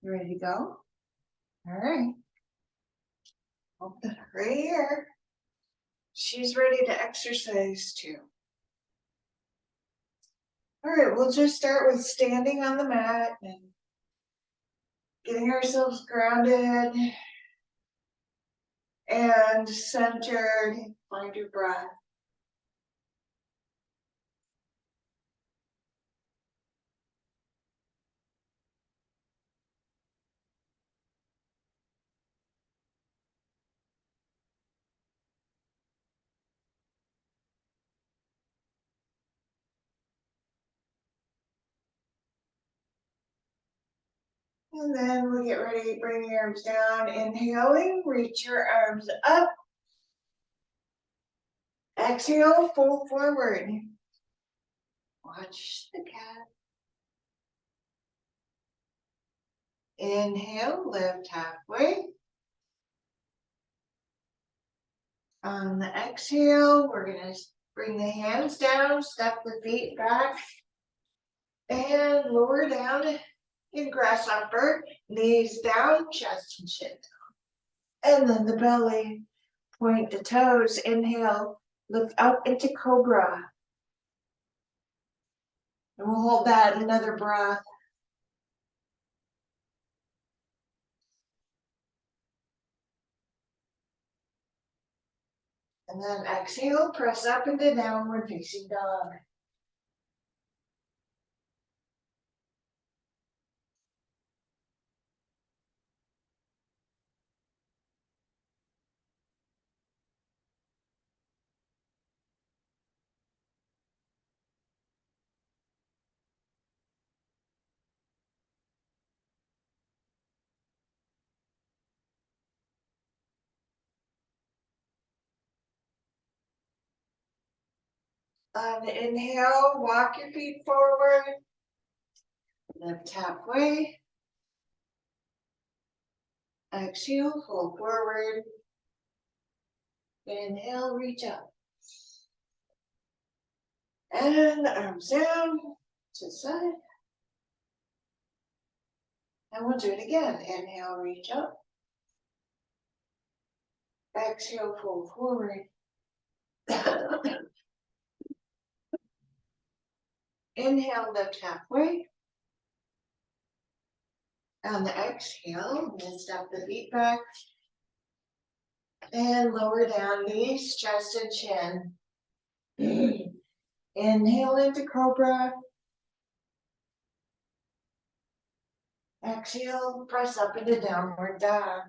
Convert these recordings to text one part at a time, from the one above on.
You ready to go? All right. Right here. She's ready to exercise too. All right, we'll just start with standing on the mat and getting ourselves grounded and centered. Find your breath. And then we'll get ready, bring your arms down, inhaling, reach your arms up. Exhale, fold forward. Watch the cat. Inhale, lift halfway. On the exhale, we're gonna bring the hands down, step the feet back, and lower down in grasshopper, knees down, chest and chin down. And then the belly, point the toes, inhale, look up into cobra. And we'll hold that another breath. And then exhale, press up into downward facing dog. On the inhale, walk your feet forward. Lift halfway. Exhale, fold forward. Inhale, reach up. And arms down to the side. And we'll do it again. Inhale, reach up. Exhale, fold forward. Inhale, lift halfway. On the exhale, we'll step the feet back. And lower down, knees, chest, and chin. Inhale into cobra. Exhale, press up into downward dog.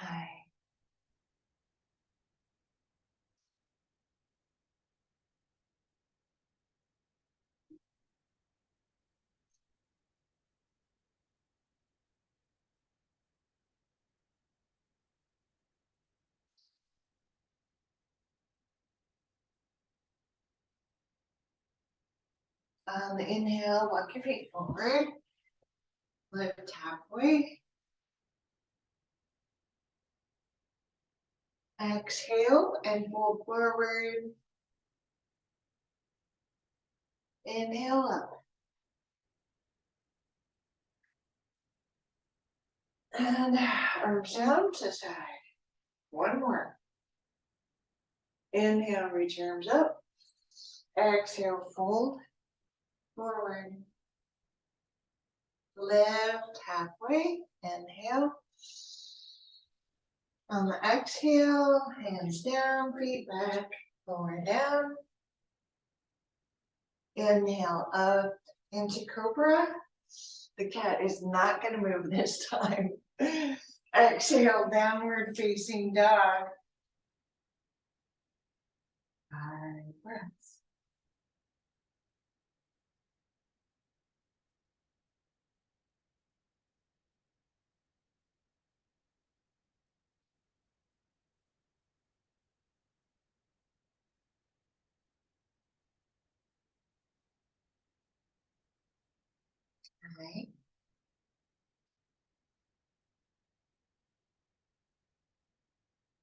Hi. On the inhale, walk your feet forward. Lift halfway. Exhale and fold forward. Inhale up. And arms down to side. One more. Inhale, reach your arms up. Exhale, fold forward. Lift halfway. Inhale. On the exhale, hands down, feet back, lower down. Inhale up into cobra. The cat is not going to move this time. Exhale, downward facing dog. 5 breaths. All right.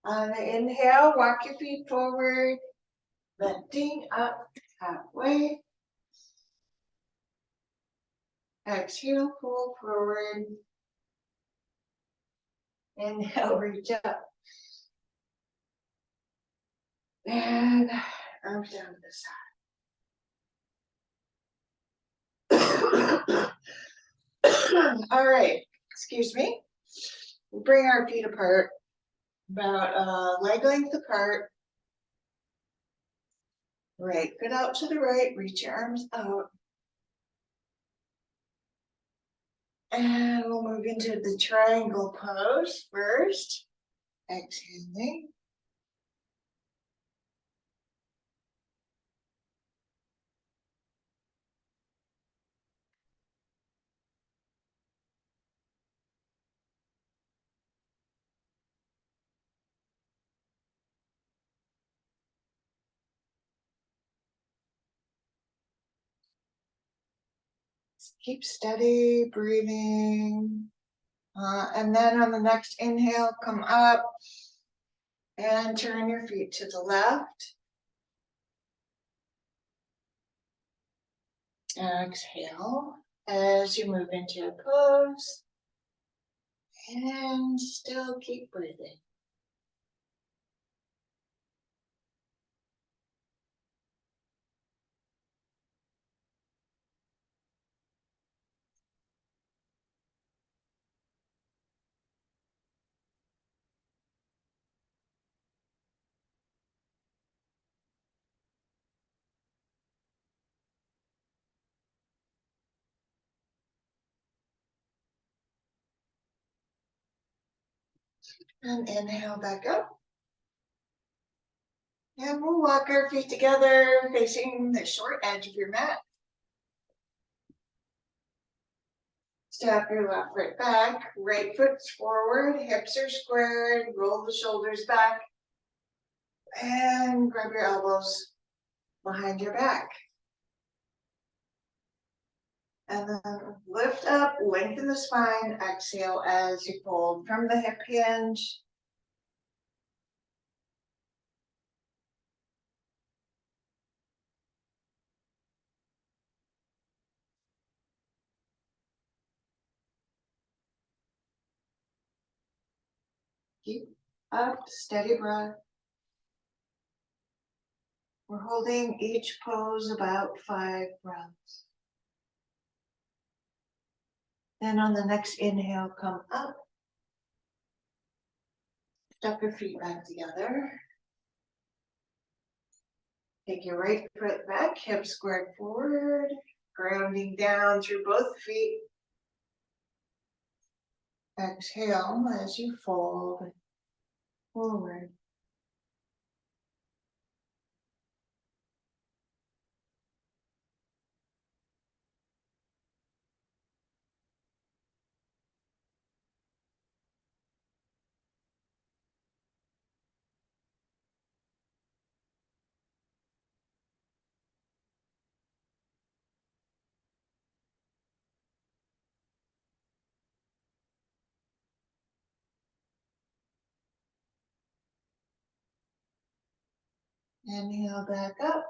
On the inhale, walk your feet forward, lifting up halfway. Exhale, pull forward. Inhale, reach up. And arms down to the side. All right, excuse me. We'll bring our feet apart, about leg length apart. Right foot out to the right, reach your arms out. And we'll move into the triangle pose first. Exhaling. Keep steady breathing. And then on the next inhale, come up and turn your feet to the left. Exhale as you move into your pose. And still keep breathing. And inhale back up. And we'll walk our feet together facing the short edge of your mat. Step your left foot back, right foot's forward, hips are squared, roll the shoulders back, and grab your elbows behind your back. And then lift up, lengthen the spine, exhale as you fold from the hip hinge. Keep up, steady breath. We're holding each pose about 5 breaths. Then on the next inhale, come up. Step your feet back together. Take your right foot back, hips squared forward, grounding down through both feet. Exhale as you fold forward. Inhale back up.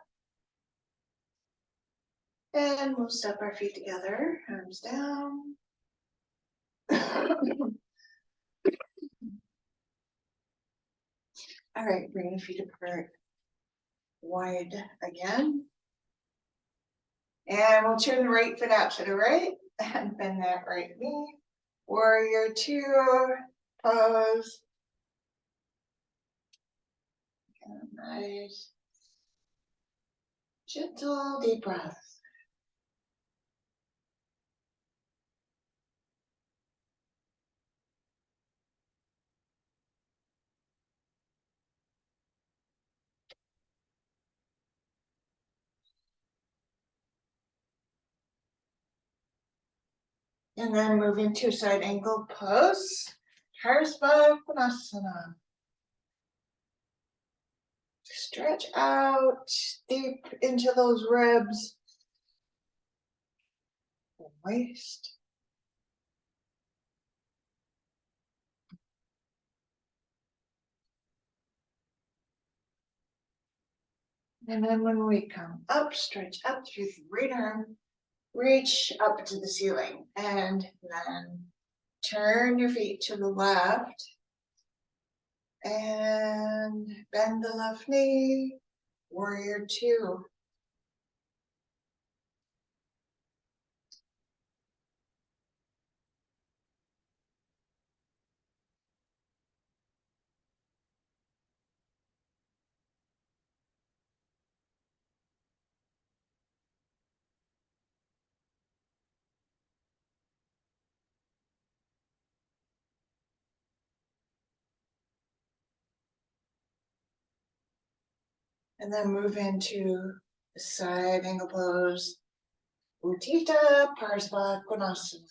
And we'll step our feet together, arms down. All right, bring the feet apart wide again. And we'll turn the right foot out to the right and bend that right knee. Warrior 2 pose. Nice. Gentle deep breath. And then move into side angle pose. Konasana. Stretch out deep into those ribs. Waist. And then when we come up, stretch up through the right arm, reach up to the ceiling and then turn your feet to the left and bend the left knee, warrior two. And then move into the side angle pose, Utthita Parsva Konasana.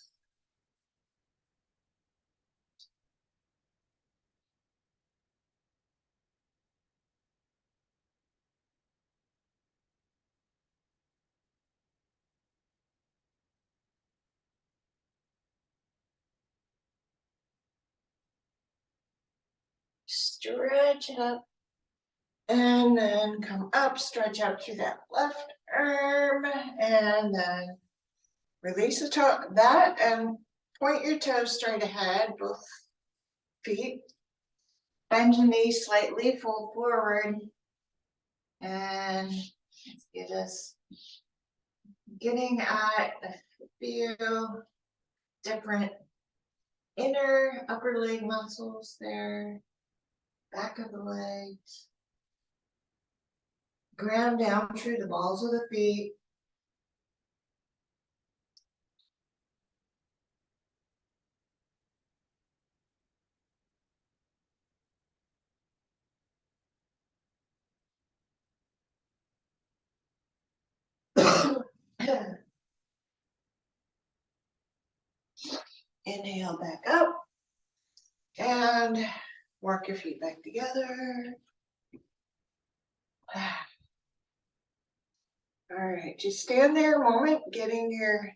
Stretch it up. And then come up, stretch out through that left arm, and then release the toe, that, and point your toes straight ahead, both feet. Bend your knees slightly, fold forward, and let's get us getting at a few different inner upper leg muscles there, back of the legs. Ground down through the balls of the feet. Inhale back up and work your feet back together. All right, just stand there a moment, getting your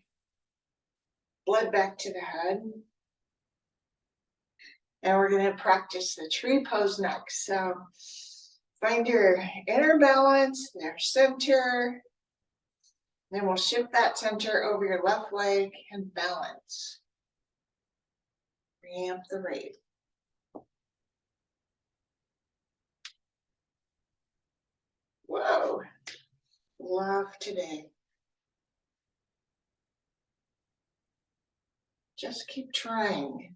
blood back to the head. And we're going to practice the tree pose next. So find your inner balance, their center. Then we'll shift that center over your left leg and balance. Ramp the rate. Whoa, love today. Just keep trying.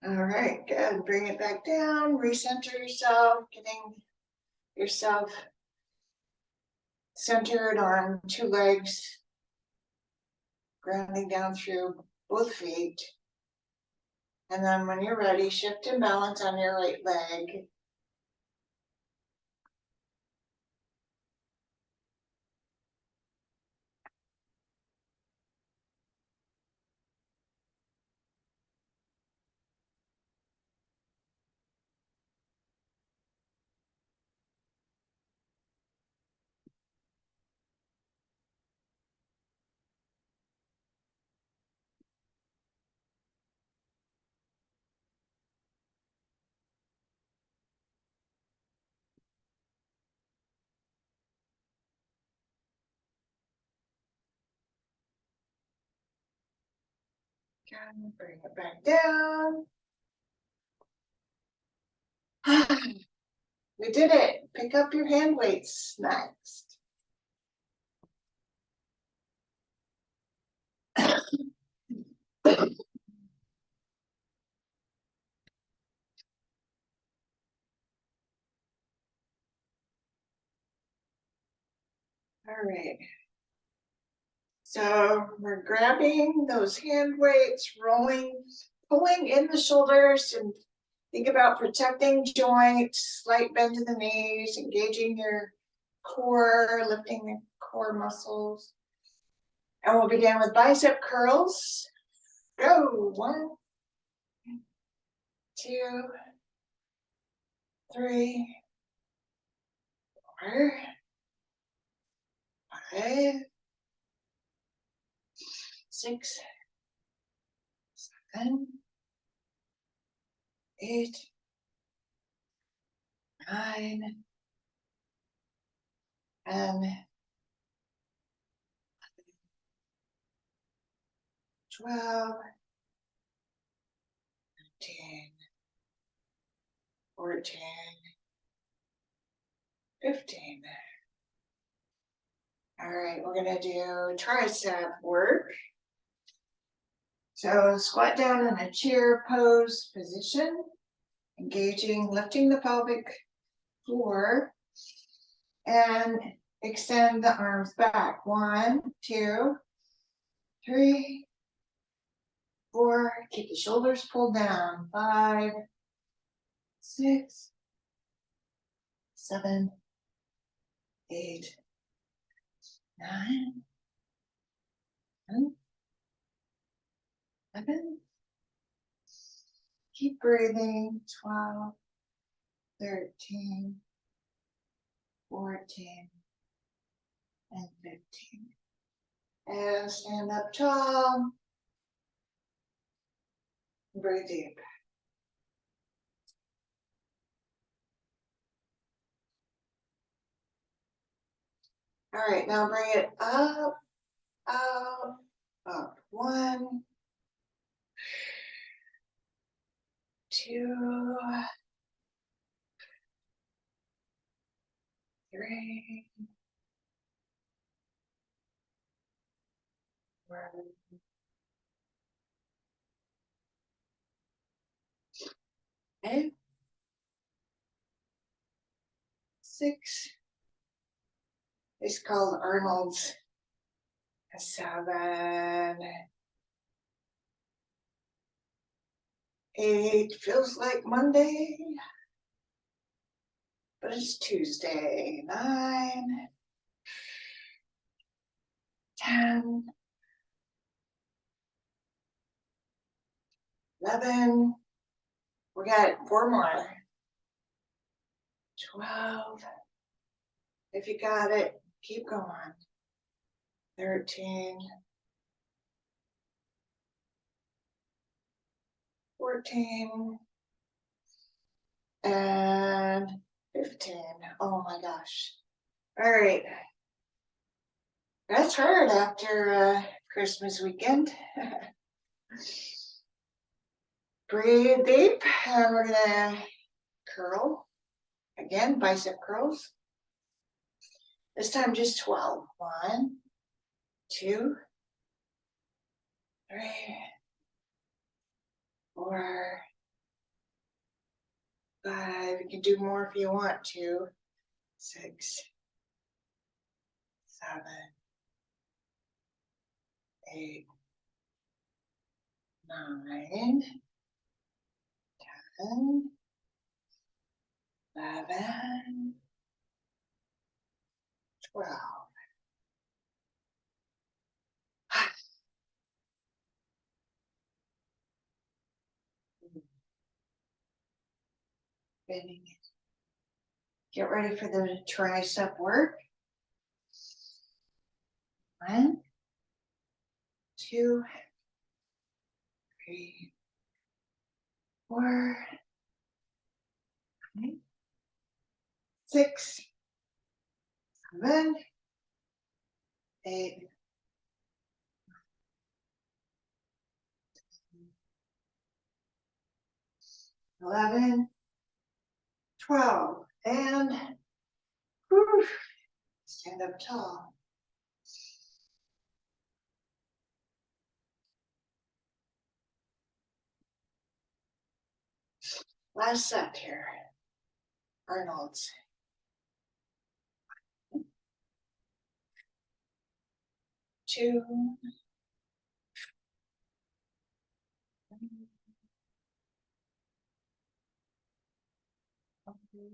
All right, good. Bring it back down, recenter yourself, getting yourself centered on two legs, grounding down through both feet. And then when you're ready, shift and balance on your right leg. And bring it back down. We did it. Pick up your hand weights next. All right. So we're grabbing those hand weights, rolling, pulling in the shoulders, and think about protecting joints, slight bend to the knees, engaging your core, lifting the core muscles. And we'll begin with bicep curls. Go. 1, 2, 3, 4, 5, 6, 7, 8, 9, and 12, 13, 14, 15. All right, we're gonna do tricep work. So squat down in a chair pose position, engaging, lifting the pelvic floor, and extend the arms back. 1, 2, 3, 4. Keep the shoulders pulled down. 5, 6, 7, 8, 9, 10, 11. Keep breathing. 12, 13, 14, and 15. And stand up tall. Breathe deep. All right, now bring it up, up, up. 1, 2, 3, 4, 5, 6. It's called Arnold's. 7, 8. Feels like Monday, but it's Tuesday. 9, 10, 11. We got 4 more. 12. If you got it, keep going. 13, 14, and 15. Oh my gosh. All right. That's hard after Christmas weekend. Breathe deep, and we're gonna curl. Again, bicep curls. This time just 12. 1, 2, 3, 4, 5. You can do more if you want to. 6, 7, 8, 9, 10, 11, 12. Bending it. Get ready for the tricep work. 1, 2, 3, 4, 5, 6, 7, 8, 11, 12, and whew, stand up tall. Last set here. Arnold's. 2, 3,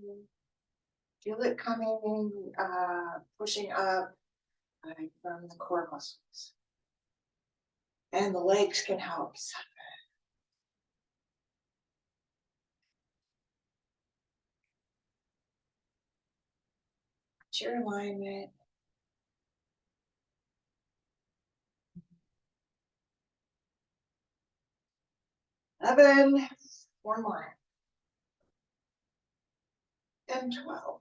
feel it coming, pushing up from the core muscles. And the legs can help. Your alignment. Eleven, 4 more. And 12.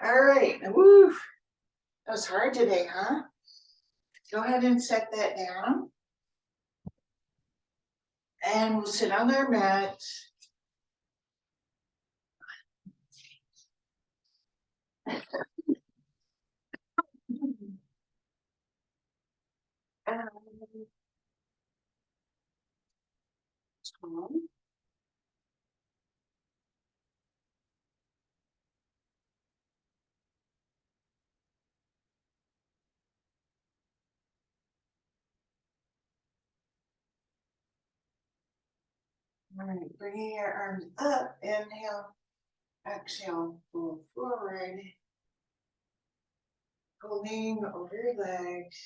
All right, woo. That was hard today, huh? Go ahead and set that down. And we'll sit on our mat. All right, bringing your arms up, inhale, exhale, pull forward, pulling over your legs.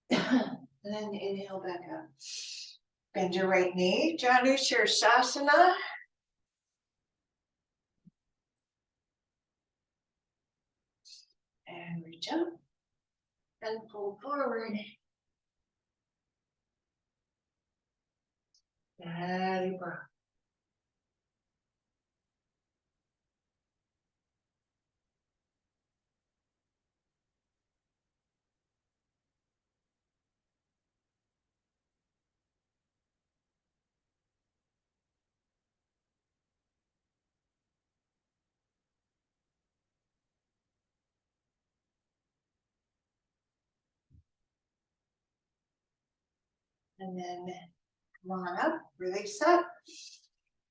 And then inhale back up. Bend your right knee, Janu Sirsasana. And reach up and pull forward. Steady breath. And then come on up, release up.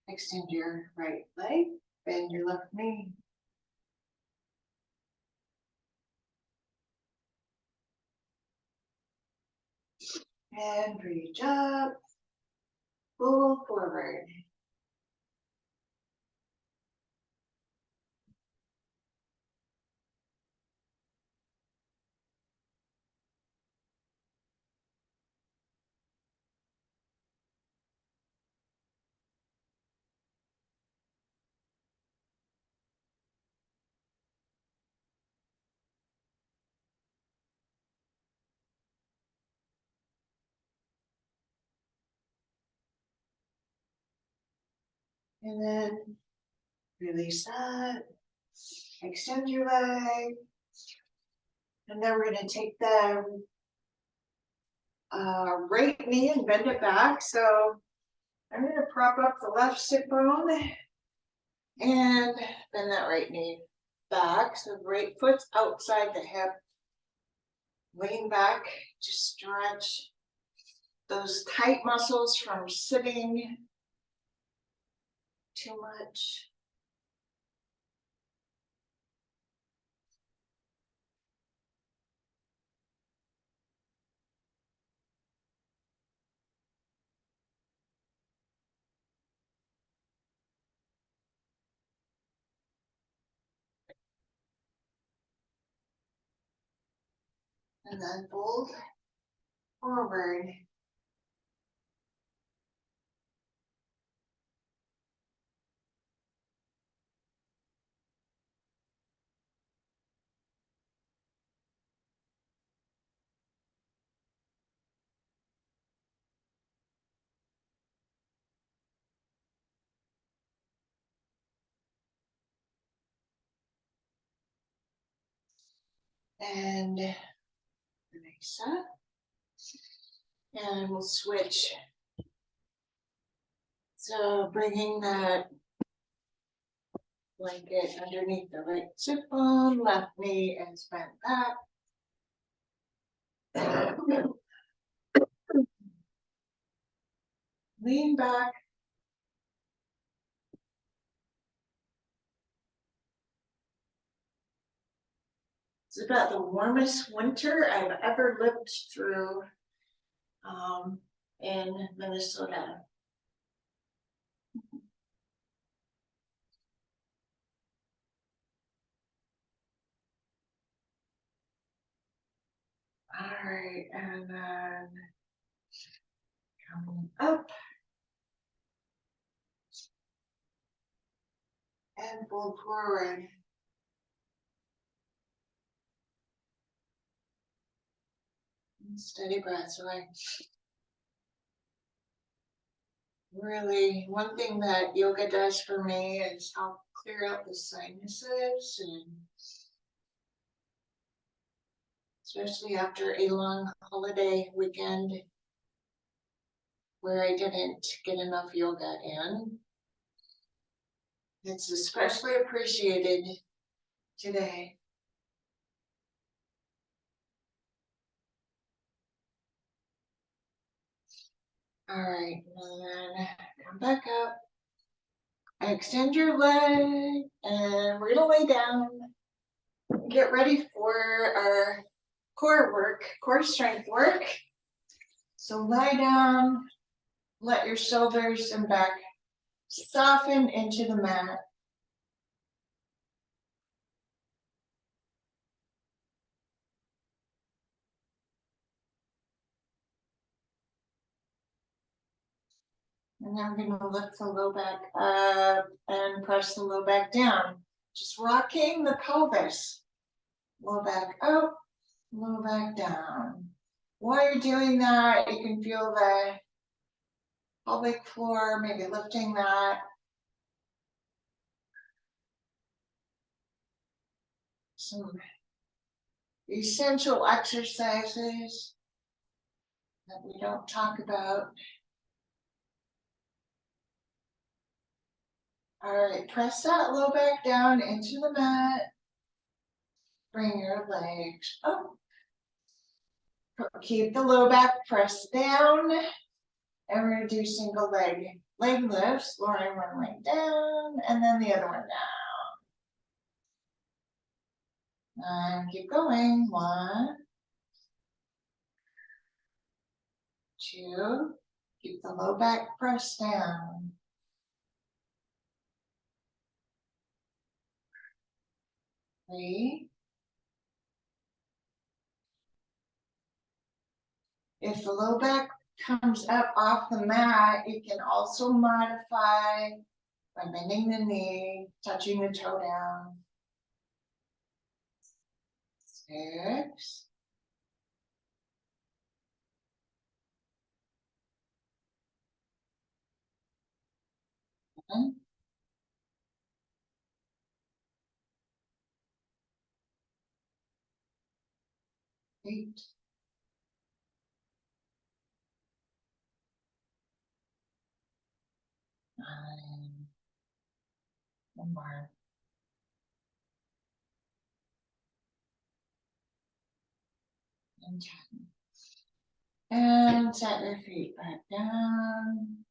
Extend your right leg, bend your left knee. And reach up, pull forward. And then release up, extend your leg. And then we're gonna take the right knee and bend it back. So I'm gonna prop up the left sit bone and bend that right knee back. So the right foot's outside the hip. Lean back to stretch those tight muscles from sitting too much. And then fold forward. And release up. And we'll switch. So bringing that blanket underneath the right sit bone, left knee is bent back. Lean back. It's about the warmest winter I've ever lived through in Minnesota. All right, and then coming up and fold forward. And steady breath. So I really, one thing that yoga does for me is help clear out the sinuses, and especially after a long holiday weekend where I didn't get enough yoga in. It's especially appreciated today. All right, and then come back up. Extend your leg, and we're gonna lay down. Get ready for our core work, core strength work. So lie down, let your shoulders and back soften into the mat. And then we're gonna lift the low back up and press the low back down. Just rocking the pelvis. Low back up, low back down. While you're doing that, you can feel the pelvic floor, maybe lifting that. Some essential exercises that we don't talk about. All right, press that low back down into the mat. Bring your legs up. Keep the low back pressed down. And we're gonna do single leg lifts, lowering one leg down and then the other one down. And keep going. 1, 2, keep the low back pressed down. 3. If the low back comes up off the mat, you can also modify by bending the knee, touching the toe down. 6. 7. 8. 9. One more. And 10. And set your feet back down.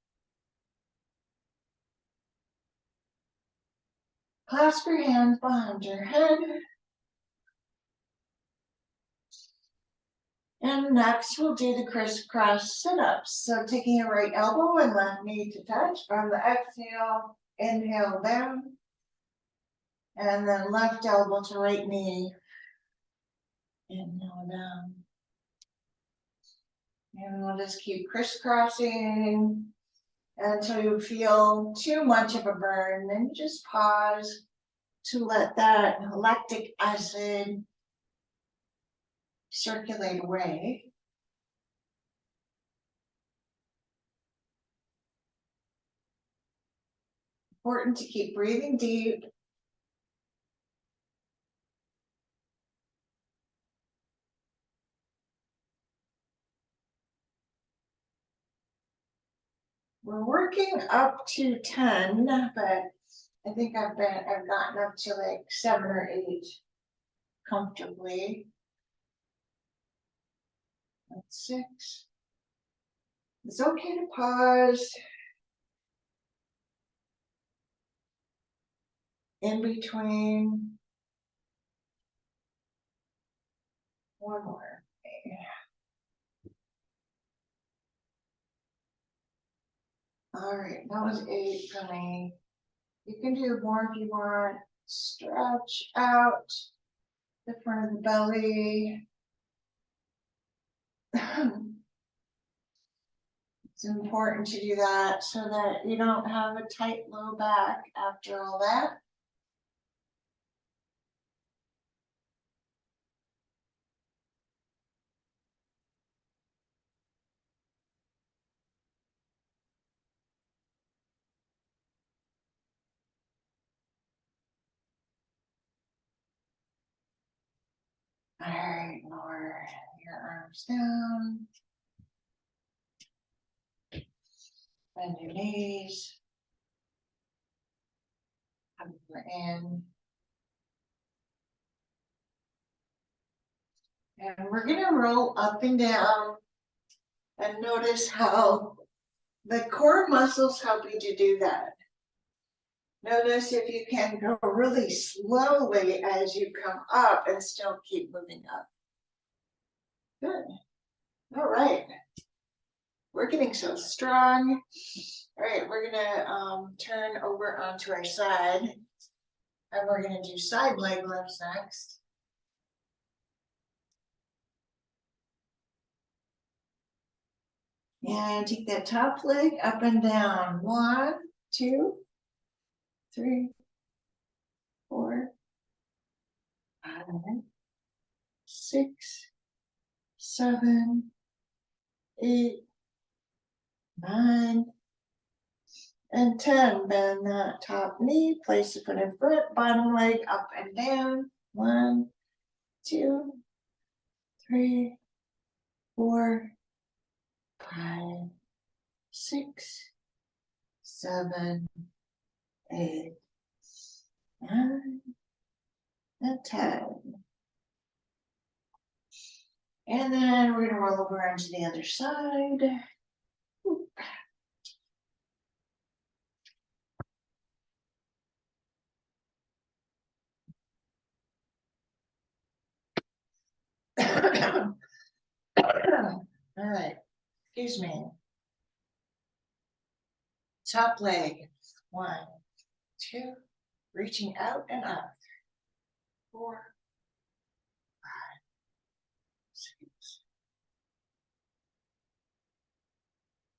Clasp your hands behind your head. And next we'll do the crisscross sit-ups. So taking your right elbow and left knee to touch. On the exhale, inhale down. And then left elbow to right knee. Inhale down. And we'll just keep crisscrossing until you feel too much of a burn. Then you just pause to let that lactic acid circulate away. Important to keep breathing deep. We're working up to 10, but I think I've gotten up to like 7 or 8 comfortably. That's 6. It's okay to pause in between. One more. All right, that was 8 for me. You can do more if you want. Stretch out the front of the belly. It's important to do that so that you don't have a tight low back after all that. All right, lower your arms down. Bend your knees. Come in. And we're going to roll up and down and notice how the core muscles help you to do that. Notice if you can go really slowly as you come up and still keep moving up. Good. All right. We're getting so strong. All right, we're gonna turn over onto our side. And we're gonna do side leg lifts next. And take that top leg up and down. 1, 2, 3, 4, 5, 6, 7, 8, 9, and 10. Bend that top knee, place the foot in front, bottom leg up and down. 1, 2, 3, 4, 5, 6, 7, 8, 9, and 10. And then we're going to roll over onto the other side. All right, excuse me. Top leg. 1, 2, reaching out and up. 4, 5, 6,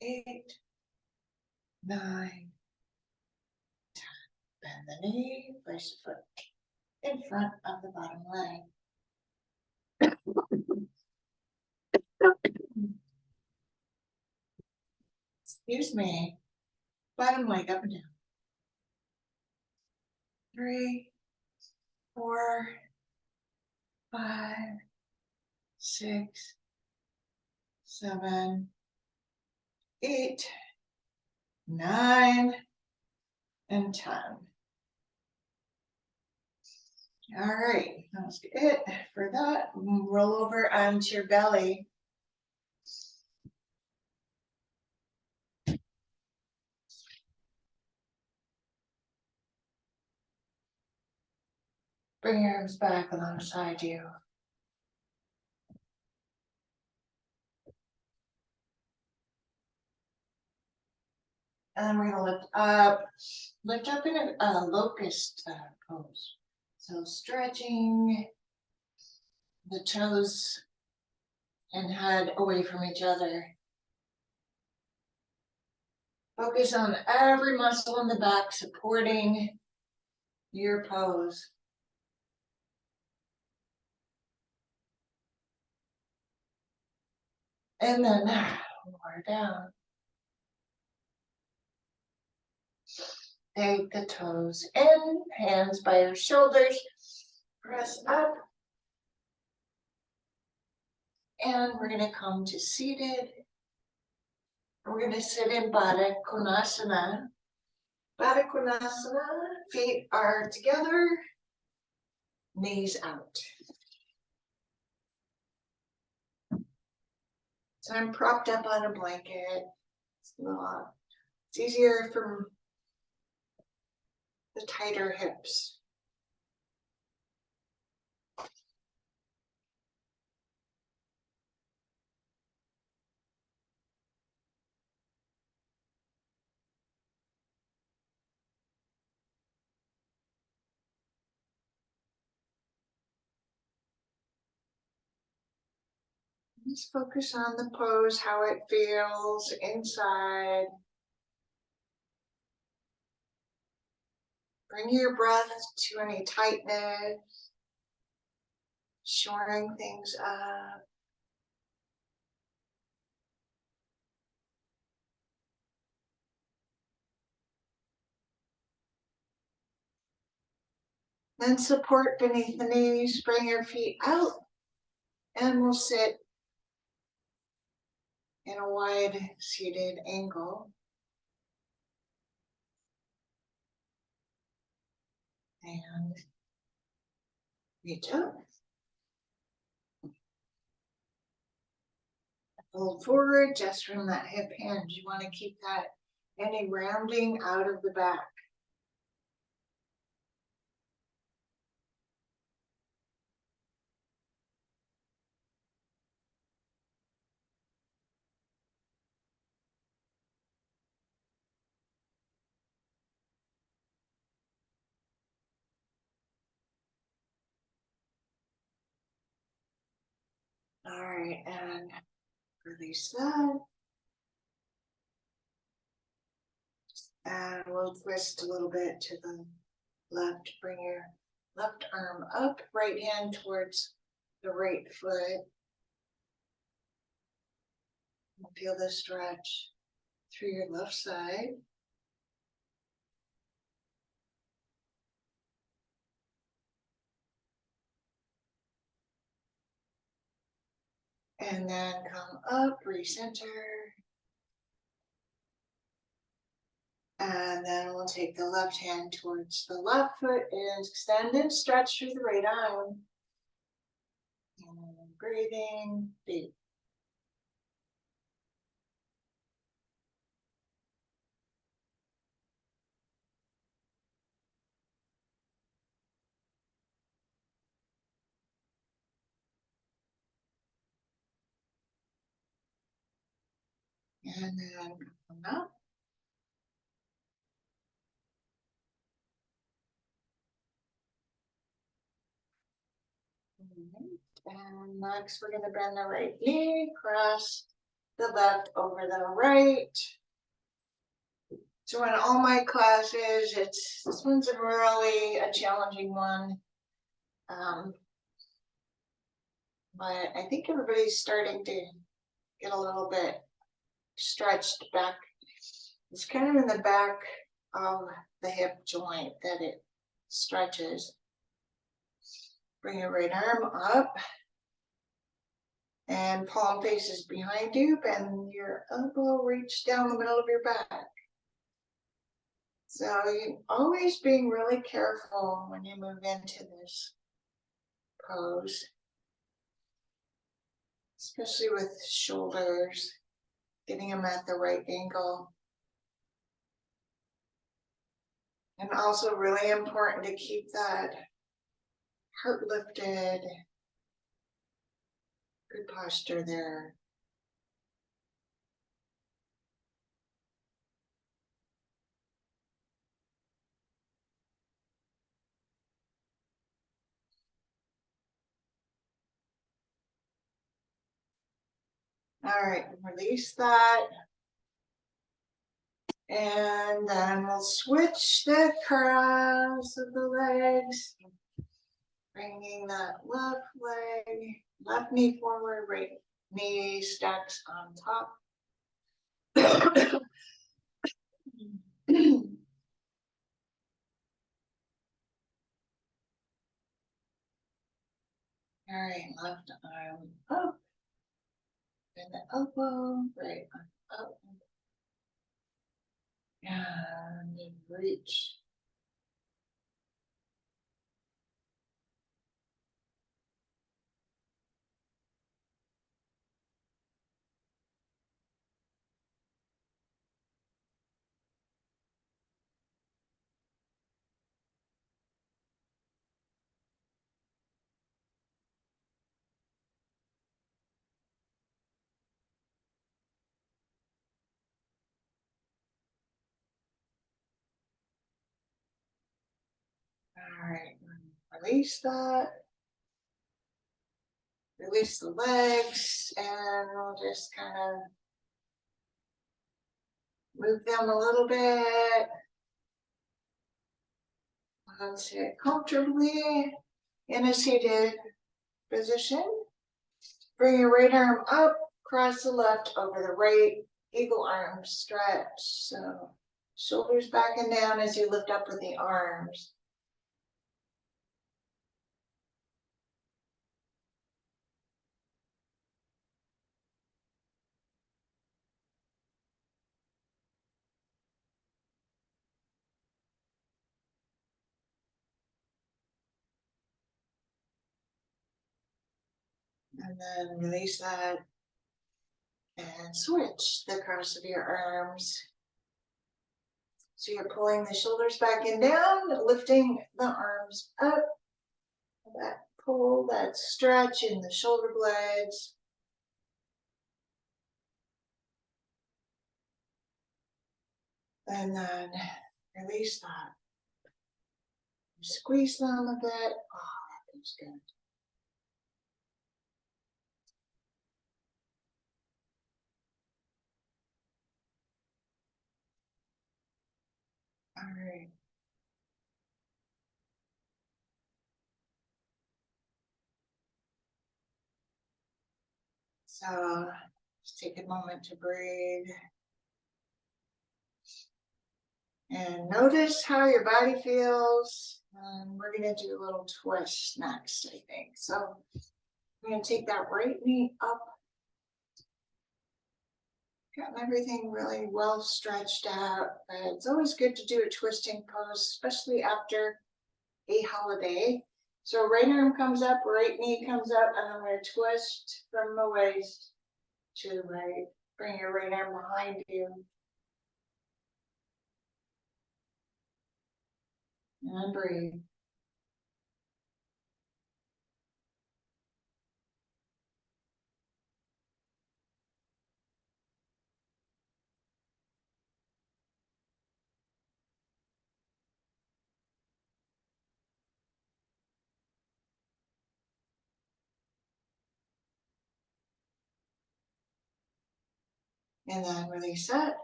8, 9, 10. Bend the knee, place the foot in front of the bottom leg. Excuse me. Bottom leg up and down. 3, 4, 5, 6, 7, 8, 9, and 10. All right, that's it for that. Roll over onto your belly. Bring your arms back alongside you. And we're going to lift up in a locust pose. So stretching the toes and head away from each other. Focus on every muscle in the back supporting your pose. And then lower down. Take the toes in, hands by your shoulders, press up. And we're going to come to seated. We're going to sit in Baddha Konasana. Baddha Konasana, feet are together, knees out. So I'm propped up on a blanket. It's easier for the tighter hips. Just focus on the pose, how it feels inside. Bring your breath to any tightness, shoring things up. Then support beneath the knees, bring your feet out, and we'll sit in a wide seated angle. And reach up. Fold forward just from that hip hinge. You want to keep that any rounding out of the back. All right, and release that. And we'll twist a little bit to the left. Bring your left arm up, right hand towards the right foot. Feel the stretch through your left side. And then come up, recenter. And then we'll take the left hand towards the left foot and extend and stretch through the right arm. And breathing deep. And then come up. And next we're going to bend the right knee, cross the left over the right. So in all my classes, this one's a really a challenging one. But I think everybody's starting to get a little bit stretched back. It's kind of in the back of the hip joint that it stretches. Bring your right arm up and palm faces behind you, bend your elbow, reach down the middle of your back. So you always being really careful when you move into this pose, especially with shoulders, getting them at the right angle. And also really important to keep that heart lifted, good posture there. All right, release that. And then we'll switch the cross of the legs, bringing that left leg, left knee forward, right knee stacks on top. All right, left arm up, and the elbow, right arm up, and reach. All right, release that. Release the legs, and we'll just kind of move them a little bit. And sit comfortably in a seated position. Bring your right arm up, cross the left over the right, eagle arm stretch. So shoulders back and down as you lift up with the arms. And then release that and switch the cross of your arms. So you're pulling the shoulders back and down, lifting the arms up. That pull, that stretch in the shoulder blades. And then release that. Squeeze them a bit. Oh, that feels good. All right. So just take a moment to breathe. And notice how your body feels. And we're going to do a little twist next, I think. So I'm going to take that right knee up. Gotten everything really well stretched out. But it's always good to do a twisting pose, especially after a holiday. So right arm comes up, right knee comes up, and I'm going to twist from the waist to the right. Bring your right arm behind you. And breathe. And then release it.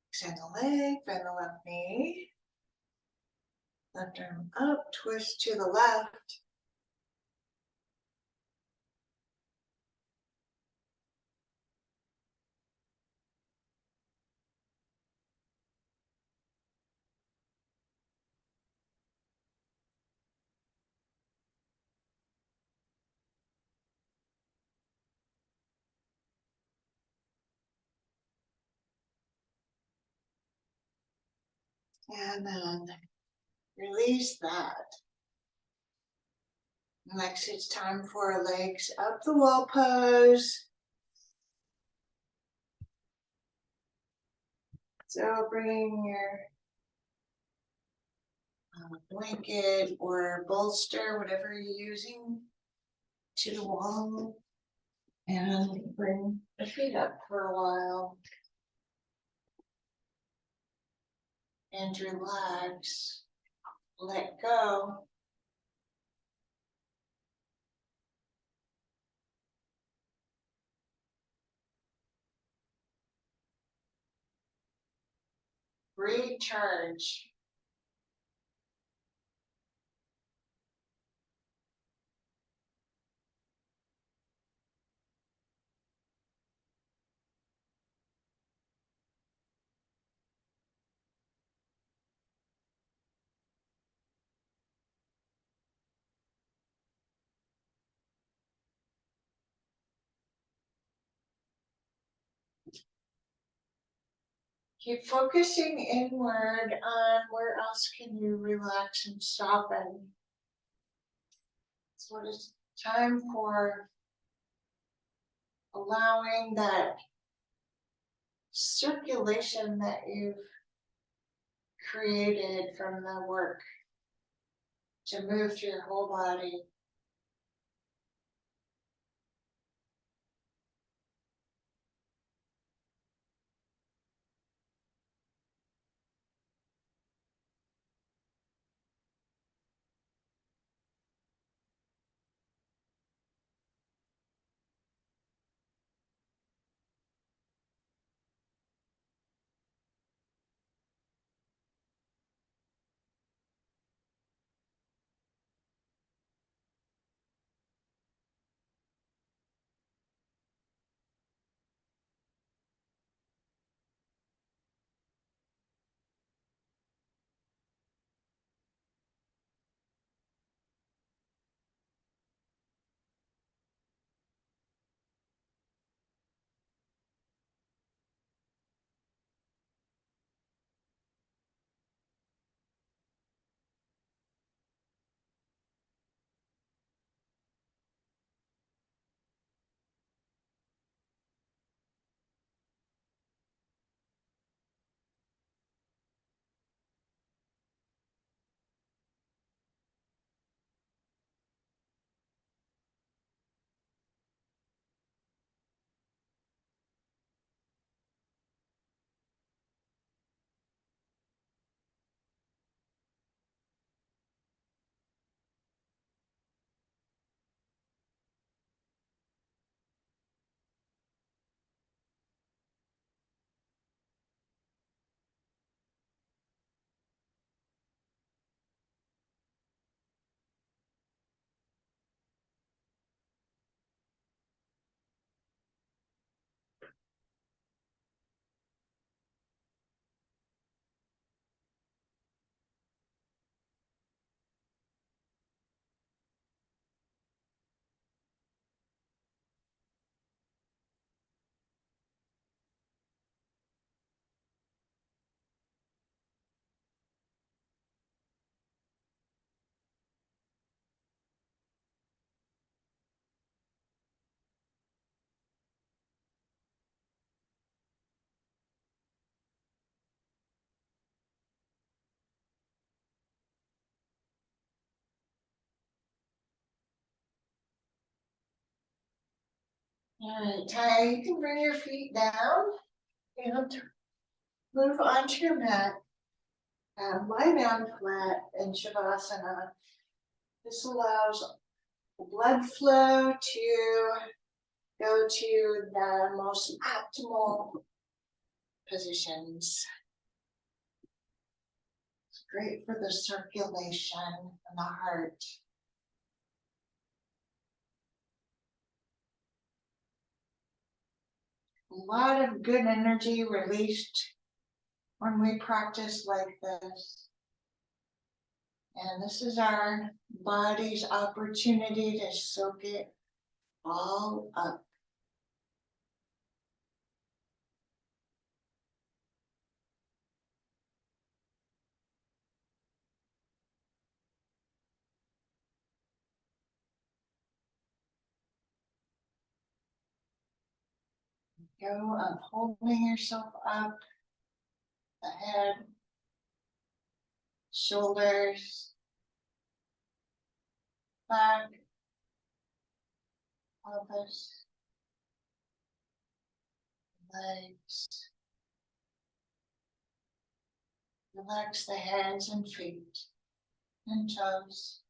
Extend the leg, bend the left knee. Left arm up, twist to the left. And then release that. Next, it's time for legs up the wall pose. So bringing your blanket or bolster, whatever you're using, to the wall. And bring the feet up for a while. And relax. Let go. Recharge. Keep focusing inward on where else can you relax and soften. So it's time for allowing that circulation that you've created from the work to move through your whole body. Alright, Ty, you can bring your feet down and move onto your mat. Lie down flat in Shavasana. This allows the blood flow to go to the most optimal positions. It's great for the circulation and the heart. A lot of good energy released when we practice like this. And this is our body's opportunity to soak it all up. Go of holding yourself up, the head, shoulders, back, pelvis, legs. Relax the hands and feet and toes.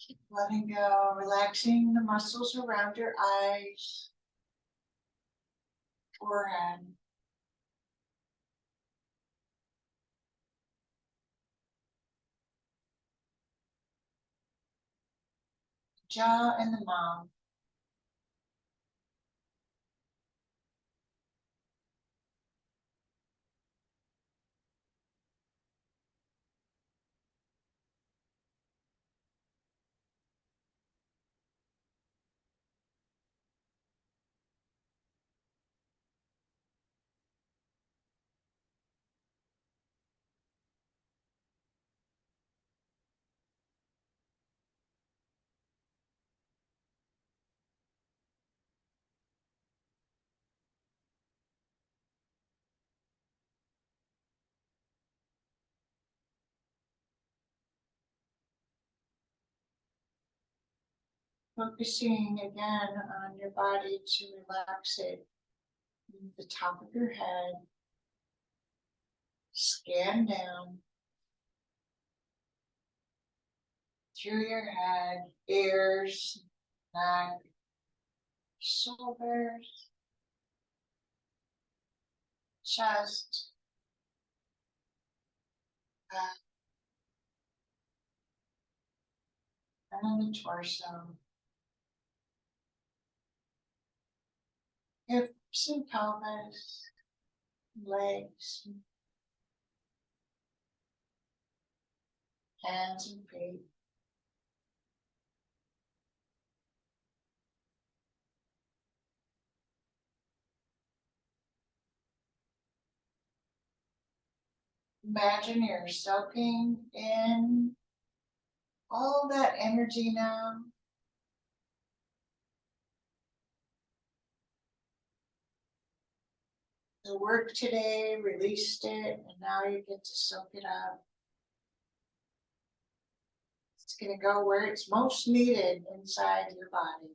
Keep letting go, relaxing the muscles around your eyes, forehead. Jaw and the mouth. Focusing again on your body to relax it. The top of your head. Scan down through your head, ears, neck, shoulders, chest, back, and then the torso, hips and pelvis, legs, hands and feet. Imagine you're soaking in all that energy now. The work today released it, and now you get to soak it up. It's going to go where it's most needed inside your body.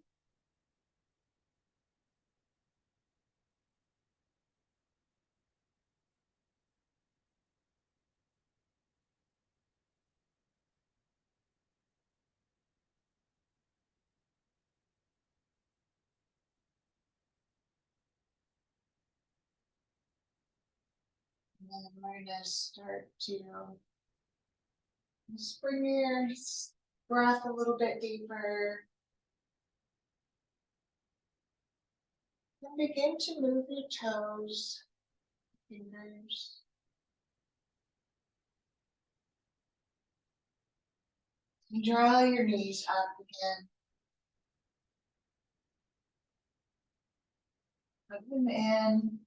And then we're going to start to just bring your breath a little bit deeper. And begin to move your toes, fingers. And draw your knees up again. Put them in.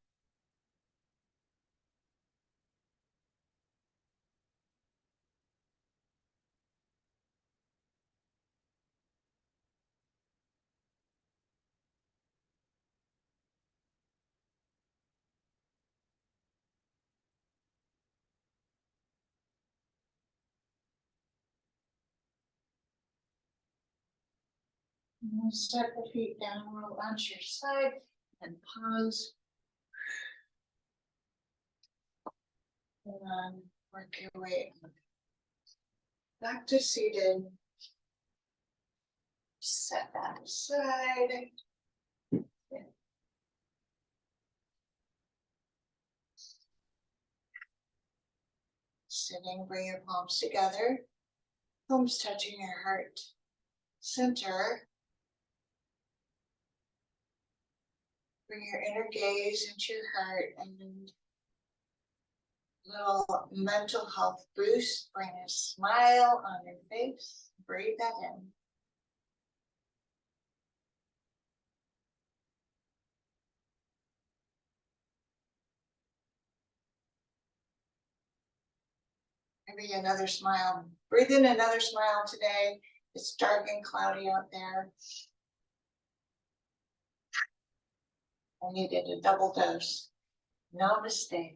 And step the feet down, roll onto your side, and pause. And then work your way up. Back to seated. Set that aside. Sitting, bring your palms together. Palms touching your heart center. Bring your inner gaze into your heart and little mental health boost. Bring a smile on your face. Breathe that in. Maybe another smile. Breathe in another smile today. It's dark and cloudy out there. I needed a double dose. Namaste.